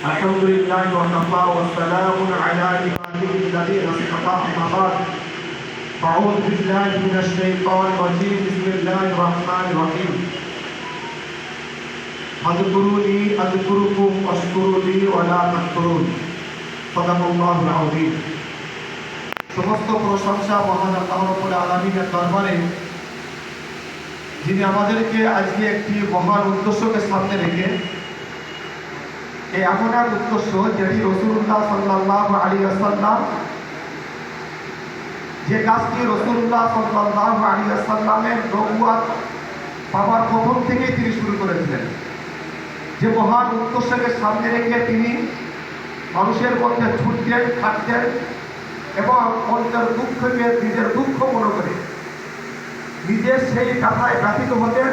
الحمد لله وكفى والسلام على عباده الذين اصطفى أما بعد أعوذ بالله من الشيطان الرجيم بسم الله الرحمن الرحيم اذكروني أذكركم واشكروا لي ولا تكفرون صدق الله العظيم সমস্ত প্রশংসা মহান আল্লাহ রাব্বুল আলামিনের দরবারে যিনি আমাদেরকে আজকে একটি মহান উদ্দেশ্যকে সামনে রেখে এই এমন এক উদ্দেশ্য যেটি রাসূলুল্লাহ সাল্লাল্লাহু আলাইহি ওয়াসাল্লাম যে কাজটি রাসূলুল্লাহ সাল্লাল্লাহু আলাইহি ওয়াসাল্লামের নবুয়ত পাওয়ার প্রথম থেকেই তিনি শুরু করেছিলেন। যে মহান উদ্দেশ্যকে সামনে রেখে তিনি মানুষের মধ্যে ছুটতেন, খাটতেন এবং অন্যের দুঃখকে নিজের দুঃখ মনে করে নিজের সেই কথায় ব্যথিত হতেন।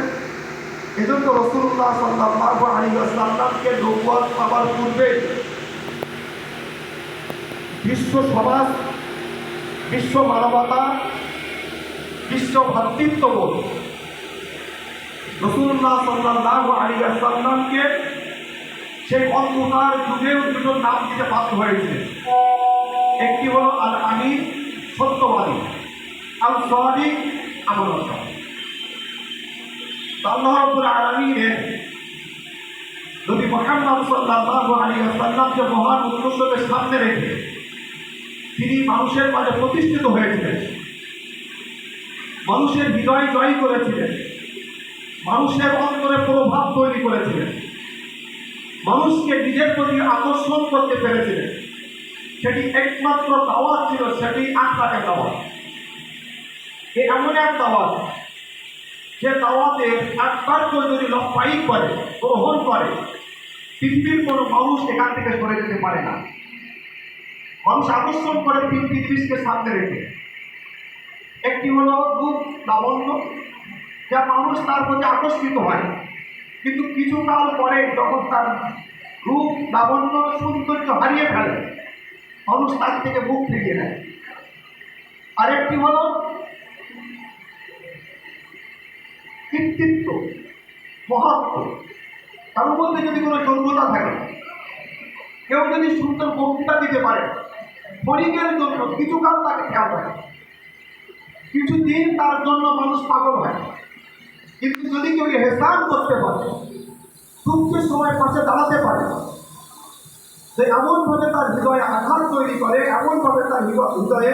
এজন্য রাসূলুল্লাহ সাল্লাল্লাহু আলাইহি ওয়াসাল্লামকে নবুয়ত পাওয়ার পূর্বে বিশ্ব সমাজ, বিশ্ব মানবতা, বিশ্ব ভ্রাতৃত্ববোধ রাসূলুল্লাহ সাল্লাল্লাহু আলাইহি ওয়াসাল্লামকে সেই অন্ধকার যুগেও দুটো নাম দিতে বাধ্য হয়েছে। একটি হলো আল আমিন, সত্যবাদী, আল সাদিক, আমানতকার। আল্লাহ রাব্বুল আলামিনের নবী মুহাম্মদ সাল্লাল্লাহু আলাইহি ওয়াসাল্লামকে মহান উদ্দেশ্যকে সামনে রেখে তিনি মানুষের মাঝে প্রতিষ্ঠিত হয়েছিলেন, মানুষের হৃদয় জয় করেছিলেন, মানুষের অন্তরে প্রভাব তৈরি করেছিলেন, মানুষকে নিজের প্রতি আকর্ষণ করতে পেরেছিলেন। সেটি একমাত্র দাওয়াত ছিল, সেটি আখলাকের দাওয়াত। এমন এক দাওয়াত যে দাওয়াতে একবার কেউ যদি লক্ষ্য করে, গ্রহণ করে, পৃথিবীর কোনো মানুষ এখান থেকে সরে যেতে পারে না। মানুষ আকর্ষণ করে তিনটি জিনিসকে সামনে রেখে। একটি হলো রূপ লাবণ্য, যা মানুষ তার প্রতি আকর্ষিত হয়, কিন্তু কিছুকাল পরে যখন তার রূপ লাবণ্য সৌন্দর্য হারিয়ে ফেলে মানুষ তার থেকে মুখ ফিরিয়ে নেয়। আরেকটি হলো কৃতিত্ব, মহত্ব। তার মধ্যে যদি কোনো যোগ্যতা থাকে, কেউ যদি সুন্দর বক্তৃতা দিতে পারে, ক্ষণিকের জন্য কিছুকাল তাকে খেয়াল হয়, কিছুদিন তার জন্য মানুষ পাগল হয়। কিন্তু যদি কেউ হেসান করতে পারে, দুঃখের সময় পাশে দাঁড়াতে পারে, তো এমনভাবে তার হৃদয়ে আঘাত তৈরি করে, এমনভাবে তার হৃদয়ে